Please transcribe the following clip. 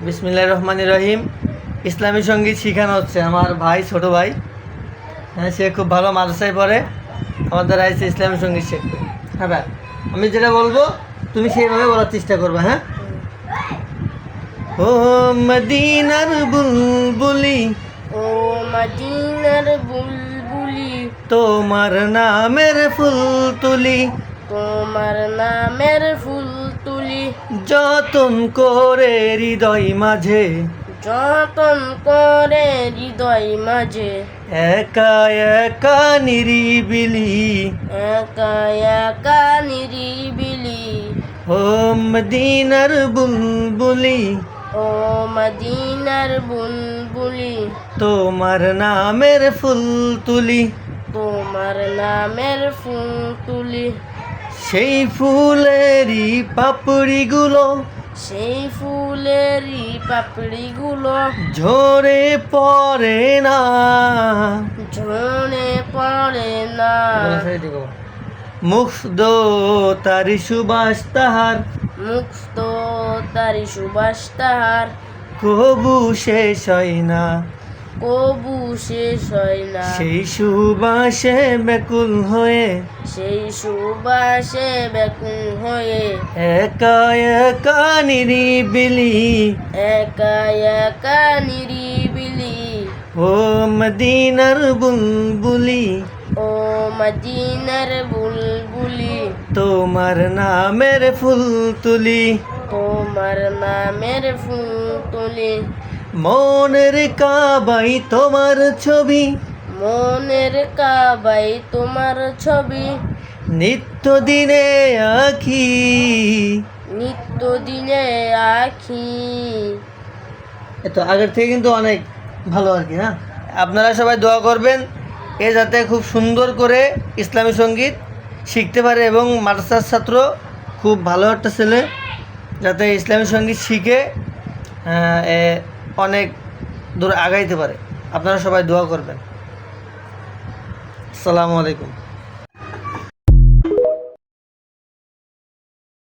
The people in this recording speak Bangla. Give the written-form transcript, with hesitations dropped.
বিসমিল্লাহির রহমানির রহিম। ইসলামী সঙ্গীত শেখানো হচ্ছে আমার ভাই, ছোট ভাই। হ্যাঁ, সে খুব ভালো মাদ্রাসায় পড়ে। আমাদের আইসে ইসলামী সঙ্গীত শিখবে। হ্যাঁ ভাই, আমি যেটা বলবো তুমি সেইভাবে বলার চেষ্টা করবে। হ্যাঁ। ও মদিনার বুলবুলি, ও মদিনার বুলবুলি, তোমার নামের ফুল তুলি, তোমার নামের ফুল তুলি, যতন করে হৃদয় মাঝে, যতন করে হৃদয় মাঝে, একা একা নিরিবিলি, একা একা নিরিবিলি। ও মদিনার বুলবুলি, ও মদিনার বুলবুলি, তোমার নামের ফুল তুলি, তোমার নামের ফুল তুলি, সেই ফুলেরই পাপড়িগুলো সেই ফুলেরই পাপড়িগুলো ঝরে পড়ে না, ঝরে পড়ে না। মুগ্ধ তারি সুবাস তাহার, মুক্ত তারি সুবাস তাহার, কবু শেষ হয় না, কবু শেষ হয় না। সেই সুবাসে ব্যাকুল হয়ে, সেই সুবাসে ব্যাকুল হয়ে, একা একা নিরিবিলি, একা একা নিরিবিলি। ও মদিনার বুলবুলি, ও মদিনার বুলবুলি, তোমার নামের ফুল তুলি, তোমার নামের ফুল তুলি, মনের কাবাই তোমার ছবি, মনের কাবাই তোমার ছবি, নিত্য দিনে আঁকি। নিত্য দিনে আঁকি। এতো আগের থেকে কিন্তু অনেক ভালো আর কি। হ্যাঁ, আপনারা সবাই দোয়া করবেন এ যাতে খুব সুন্দর করে ইসলামী সঙ্গীত শিখতে পারে এবং মাদ্রাসার ছাত্র খুব ভালো একটা ছেলে, যাতে ইসলামী সঙ্গীত শিখে অনেক দূর আগাইতে পারে। আপনারা সবাই দোয়া করবেন। আসসালামু আলাইকুম।